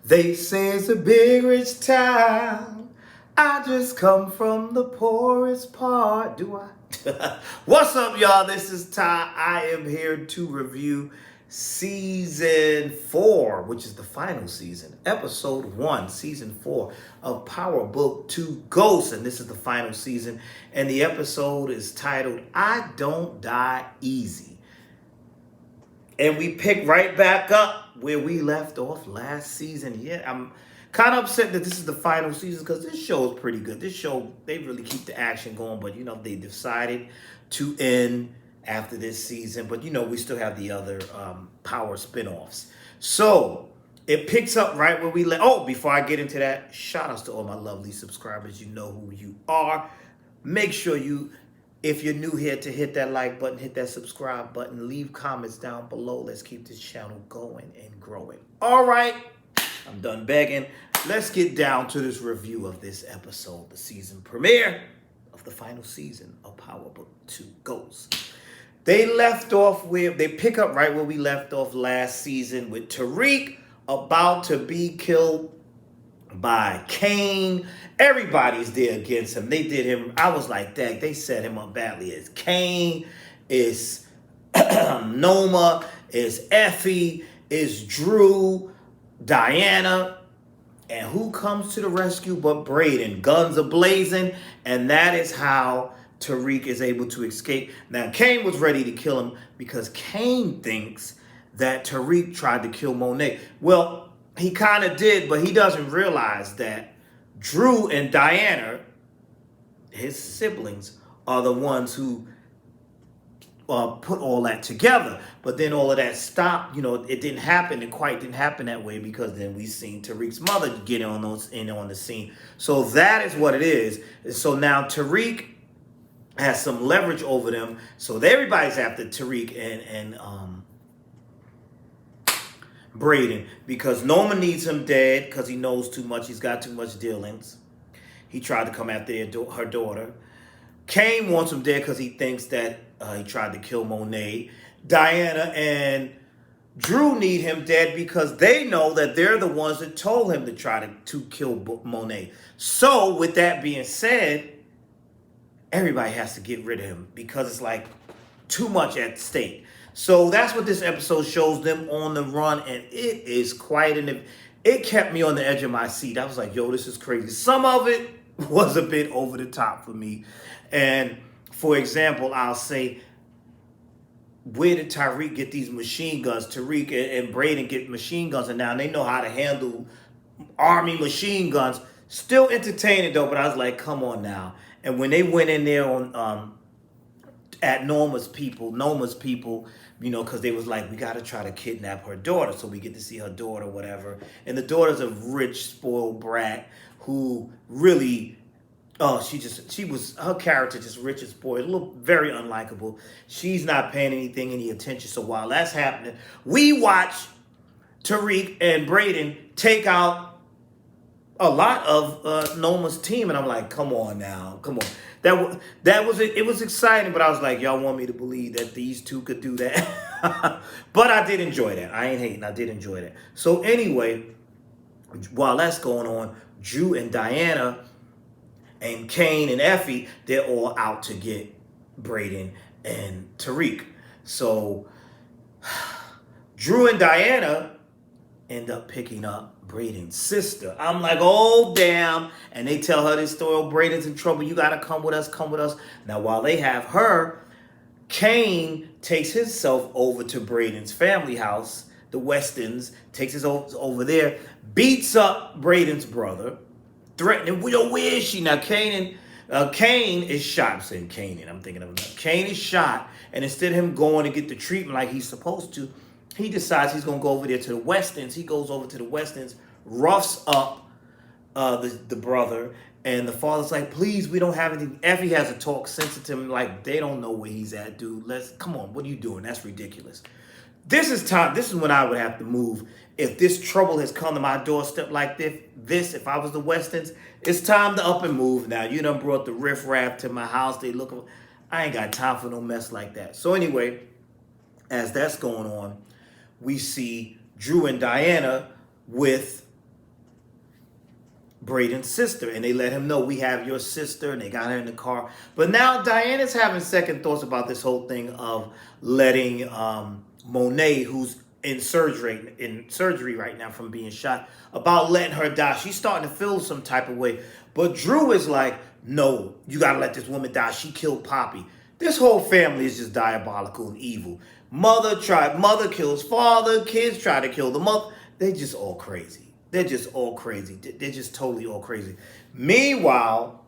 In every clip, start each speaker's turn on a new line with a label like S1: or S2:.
S1: They say it's a big rich town. I just come from the poorest part. Do I? What's up, y'all? This is Ty. I am here to review season 4, which is the final season, episode 1, season 4 of Power Book 2 Ghosts. And this is the final season. And the episode is titled, I Don't Die Easy. And we pick right back up where we left off last season. Yeah, I'm kind of upset that this is the final season because this show is pretty good. This show, they really keep the action going, but they decided to end after this season. But we still have the other Power spinoffs. So it picks up right where we left. Oh, before I get into that, shout outs to all my lovely subscribers. You know who you are. Make sure if you're new here, to hit that like button, hit that subscribe button, leave comments down below. Let's keep this channel going and growing. All right, I'm done begging. Let's get down to this review of this episode, the season premiere of the final season of Power Book 2 Ghosts. They pick up right where we left off last season with Tariq about to be killed by Kane. Everybody's there against him. They did him. I was like, dang, they set him up badly. It's Kane, it's Noma, it's Effie, it's Drew, Diana, and who comes to the rescue but Brayden? Guns are blazing, and that is how Tariq is able to escape. Now, Kane was ready to kill him because Kane thinks that Tariq tried to kill Monet. Well, he kind of did, but he doesn't realize that Drew and Diana, his siblings, are the ones who put all that together. But then all of that stopped. It didn't happen. It quite didn't happen that way because then we seen Tariq's mother get in on the scene. So that is what it is. So now Tariq has some leverage over them. So everybody's after Tariq and Brayden, because Noma needs him dead because he knows too much. He's got too much dealings. He tried to come after her daughter. Kane wants him dead because he thinks that he tried to kill Monet. Diana and Drew need him dead because they know that they're the ones that told him to try to kill Monet. So with that being said, everybody has to get rid of him because it's like too much at stake. So that's what this episode shows, them on the run, and it is it kept me on the edge of my seat. I was like, yo, this is crazy. Some of it was a bit over the top for me. And for example, I'll say, where did Tariq get these machine guns? Tariq and Brayden get machine guns, and now they know how to handle army machine guns. Still entertaining though, but I was like, come on now. And when they went in there on at Noma's people, because they was like, we got to try to kidnap her daughter so we get to see her daughter, whatever. And the daughter's a rich, spoiled brat who really, her character just rich and spoiled, very unlikable. She's not paying any attention. So while that's happening, we watch Tariq and Brayden take out a lot of Noma's team, and I'm like, come on now, come on. That was it. It was exciting, but I was like, y'all want me to believe that these two could do that? But I did enjoy that. I ain't hating. I did enjoy that. So anyway, while that's going on, Drew and Diana and Kane and Effie, they're all out to get Brayden and Tariq. So Drew and Diana end up picking up Brayden's sister. I'm like, oh, damn. And they tell her this story, oh, Brayden's in trouble. You got to come with us, come with us. Now, while they have her, Kane takes himself over to Brayden's family house, the Westons, takes his over there, beats up Brayden's brother, threatening, where is she? Now, Kane is shot. I'm saying Kane, I'm thinking of another. Kane is shot, and instead of him going to get the treatment like he's supposed to, he decides he's going to go over there to the Westons. He goes over to the Westons, roughs up the brother, and the father's like, please, we don't have anything. Effie has a talk sense to him, like, they don't know where he's at, dude. Come on, what are you doing? That's ridiculous. This is when I would have to move. If this trouble has come to my doorstep like this, if I was the Westons, it's time to up and move now. You done brought the riffraff to my house. I ain't got time for no mess like that. So anyway, as that's going on, we see Drew and Diana with Braden's sister, and they let him know, we have your sister, and they got her in the car. But now Diana's having second thoughts about this whole thing of letting Monet, who's in surgery right now from being shot, about letting her die. She's starting to feel some type of way. But Drew is like, no, you gotta let this woman die. She killed Poppy. This whole family is just diabolical and evil. Mother kills father, kids try to kill the mother. They just all crazy. They're just all crazy. They're just totally all crazy. Meanwhile,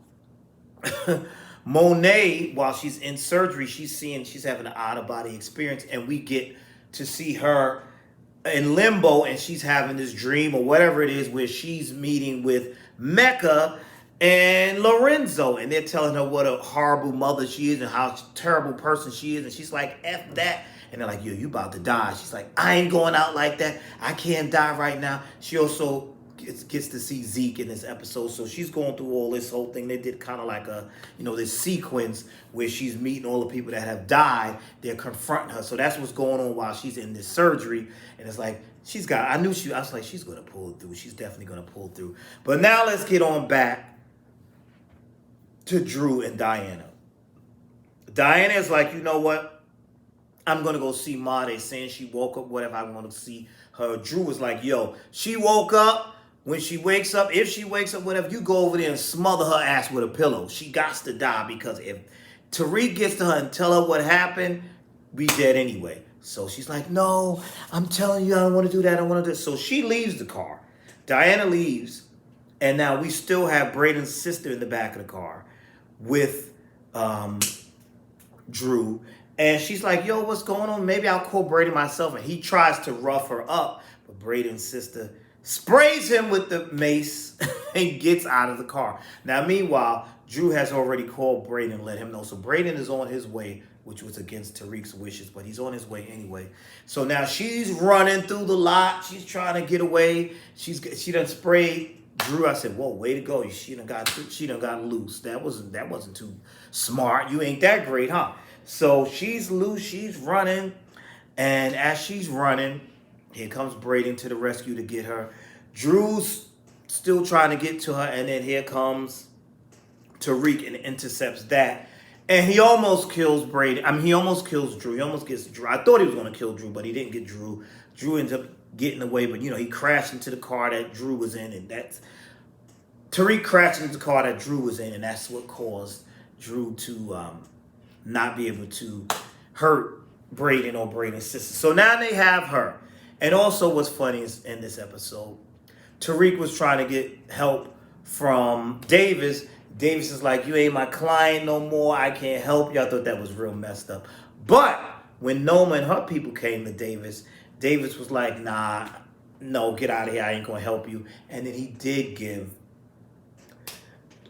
S1: Monet, while she's in surgery, she's having an out-of-body experience, and we get to see her in limbo, and she's having this dream or whatever it is where she's meeting with Mecca and Lorenzo, and they're telling her what a horrible mother she is and how terrible person she is, and she's like, F that. And they're like, yo, you about to die. She's like, I ain't going out like that. I can't die right now. She also gets to see Zeke in this episode. So she's going through all this whole thing. They did kind of like this sequence where she's meeting all the people that have died. They're confronting her. So that's what's going on while she's in this surgery. And it's like, I was like, she's going to pull through. She's definitely going to pull through. But now let's get on back to Drew and Diana. Diana is like, you know what? I'm going to go see Ma. They saying she woke up, whatever. I want to see her. Drew was like, yo, she woke up. When she wakes up, if she wakes up, whatever, you go over there and smother her ass with a pillow. She got to die, because if Tariq gets to her and tell her what happened, we dead anyway. So she's like, no, I'm telling you, I don't want to do that. I don't want to do this. So she leaves the car. Diana leaves. And now we still have Braden's sister in the back of the car with Drew. And she's like, yo, what's going on? Maybe I'll call Braden myself. And he tries to rough her up. But Braden's sister sprays him with the mace and gets out of the car. Now, meanwhile, Drew has already called Braden and let him know. So Braden is on his way, which was against Tariq's wishes. But he's on his way anyway. So now she's running through the lot. She's trying to get away. She done sprayed Drew. I said, whoa, way to go. She done got loose. That wasn't too smart. You ain't that great, huh? So she's loose, she's running, and as she's running, here comes Braden to the rescue to get her. Drew's still trying to get to her, and then here comes Tariq and intercepts that. And he almost kills Braden. I mean, he almost kills Drew. He almost gets Drew. I thought he was going to kill Drew, but he didn't get Drew. Drew ends up getting away, but, he crashed into the car that Drew was in, and Tariq crashed into the car that Drew was in, and that's what caused Drew to not be able to hurt Braden or Braden's sister. So now they have her. And also what's funny is in this episode, Tariq was trying to get help from Davis. Davis is like, you ain't my client no more. I can't help you. I thought that was real messed up. But when Noma and her people came to Davis, Davis was like, nah, no, get out of here. I ain't going to help you. And then he did give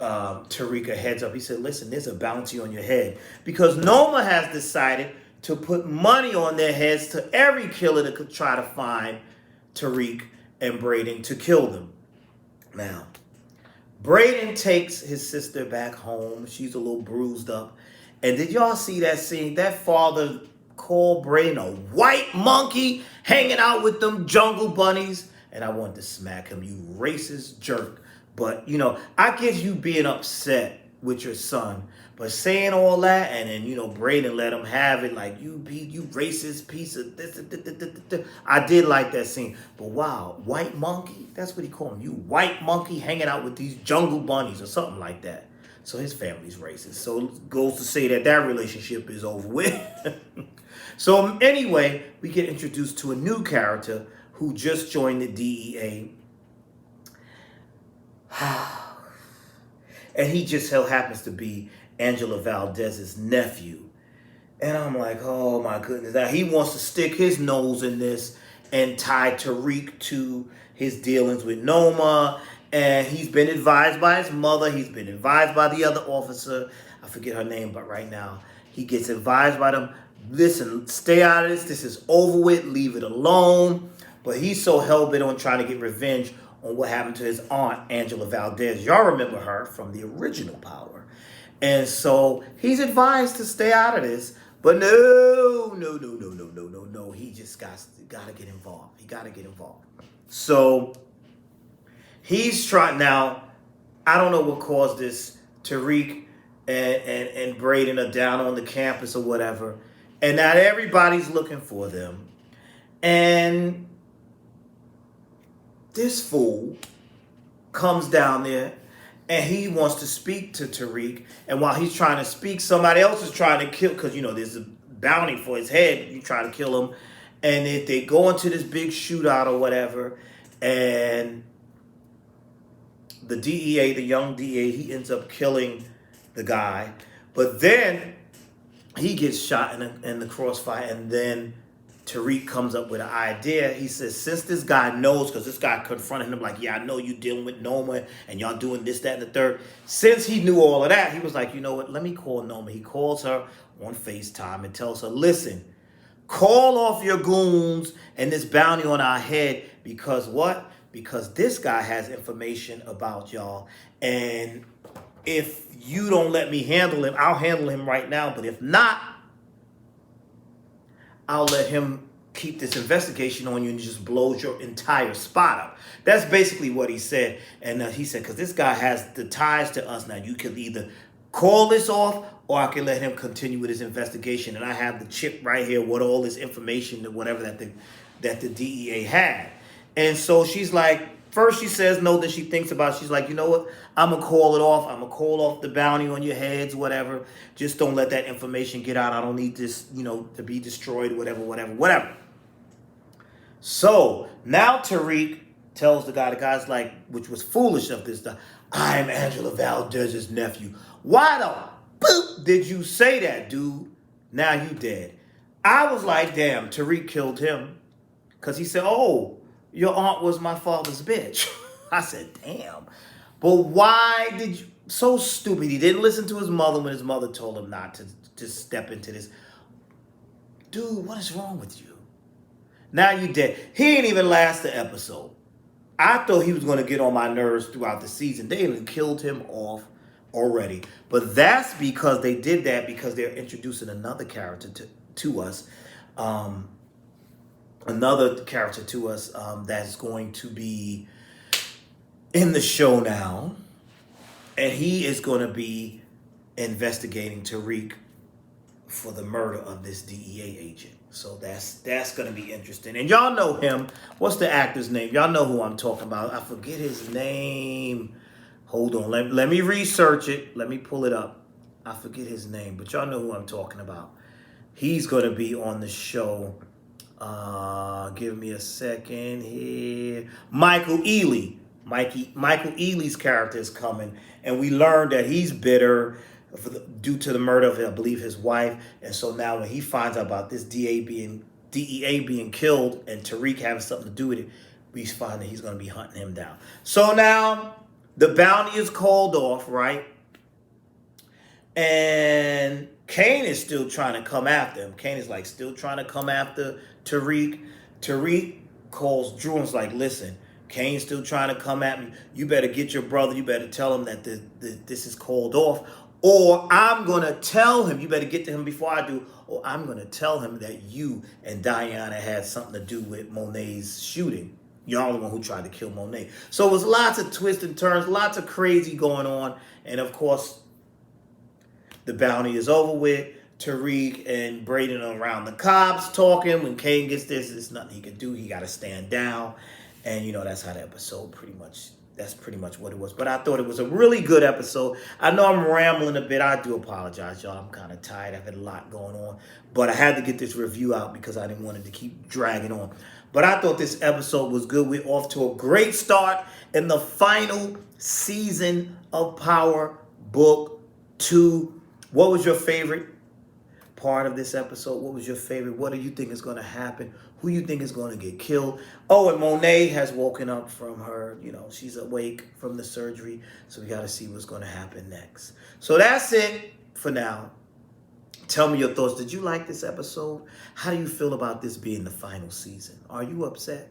S1: Tariq a heads up. He said, listen, there's a bounty on your head, because Noma has decided to put money on their heads to every killer that could try to find Tariq and Braden to kill them. Now, Braden takes his sister back home. She's a little bruised up. And did y'all see that scene? That father called Braden a white monkey hanging out with them jungle bunnies. And I wanted to smack him, you racist jerk. But, I get you being upset with your son. But saying all that, and then, Braden let him have it, like, you racist piece of this. I did like that scene. But wow, white monkey? That's what he called him. You white monkey hanging out with these jungle bunnies or something like that. So his family's racist. So it goes to say that relationship is over with. So anyway, we get introduced to a new character who just joined the DEA. And he just happens to be Angela Valdez's nephew. And I'm like, oh my goodness. Now he wants to stick his nose in this and tie Tariq to his dealings with Noma. And he's been advised by his mother. He's been advised by the other officer. I forget her name, but right now he gets advised by them. Listen, stay out of this. This is over with. Leave it alone. But he's so hell-bent on trying to get revenge on what happened to his aunt, Angela Valdez. Y'all remember her from the original Power. And so he's advised to stay out of this. But no. He just got to get involved. He got to get involved. So he's trying now. I don't know what caused this. Tariq and Braden are down on the campus or whatever. And now everybody's looking for them. And this fool comes down there and he wants to speak to Tariq. And while he's trying to speak, somebody else is trying to kill, because, there's a bounty for his head. You try to kill him. And if they go into this big shootout or whatever, and the DEA, the young DEA, he ends up killing the guy. But then he gets shot in the crossfire, and then Tariq comes up with an idea. He says, since this guy knows, because this guy confronted him like, yeah, I know you dealing with Noma, and y'all doing this, that, and the third. Since he knew all of that, he was like, you know what, let me call Noma. He calls her on FaceTime and tells her, listen, call off your goons and this bounty on our head, because what? Because this guy has information about y'all. And if you don't let me handle him, I'll handle him right now. But if not, I'll let him keep this investigation on you and just blows your entire spot up. That's basically what he said. And he said, because this guy has the ties to us now. You can either call this off, or I can let him continue with his investigation. And I have the chip right here with all this information, whatever that the DEA had. And so she's like, first she says no, then she thinks about it. She's like, you know what? I'm going to call it off. I'm going to call off the bounty on your heads, whatever. Just don't let that information get out. I don't need this, to be destroyed, whatever. So now Tariq tells the guy's like, which was foolish of this, I'm Angela Valdez's nephew. Why the boop did you say that, dude? Now you dead. I was like, damn, Tariq killed him. Because he said, oh, your aunt was my father's bitch. I said, damn. But why did you? So stupid. He didn't listen to his mother when his mother told him not to step into this. Dude, what is wrong with you? Now you dead. He ain't even last the episode. I thought he was going to get on my nerves throughout the season. They even killed him off already. But that's because they did that because they're introducing another character to us. Another character to us that's going to be in the show now. And he is going to be investigating Tariq for the murder of this DEA agent. So that's going to be interesting. And y'all know him. What's the actor's name? Y'all know who I'm talking about. I forget his name. Hold on. Let me research it. Let me pull it up. I forget his name. But y'all know who I'm talking about. He's going to be on the show. Give me a second here. Michael Ealy. Michael Ealy's character is coming. And we learned that he's bitter due to the murder of, I believe, his wife. And so now when he finds out about this DEA being killed and Tariq having something to do with it, we find that he's going to be hunting him down. So now the bounty is called off, right? And Kane is still trying to come after him. Kane is like still trying to come after Tariq. Tariq calls Drew and is like, listen, Kane's still trying to come at me. You better get your brother. You better tell him that this is called off. Or I'm going to tell him, you better get to him before I do, or I'm going to tell him that you and Diana had something to do with Monet's shooting. You're the one who tried to kill Monet. So it was lots of twists and turns, lots of crazy going on. And of course, the bounty is over with. Tariq and Braden are around the cops talking. When Kane gets this, there's nothing he can do. He got to stand down. And, that's how the episode that's pretty much what it was. But I thought it was a really good episode. I know I'm rambling a bit. I do apologize, y'all. I'm kind of tired. I've had a lot going on. But I had to get this review out because I didn't want it to keep dragging on. But I thought this episode was good. We're off to a great start in the final season of Power Book 2. What was your favorite part of this episode? What was your favorite? What do you think is going to happen? Who you think is going to get killed? Oh, and Monet has woken up from her, she's awake from the surgery. So we got to see what's going to happen next. So that's it for now. Tell me your thoughts. Did you like this episode? How do you feel about this being the final season? Are you upset?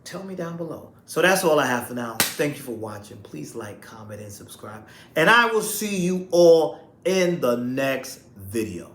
S1: Tell me down below. So that's all I have for now. Thank you for watching. Please like, comment, and subscribe. And I will see you all in the next video.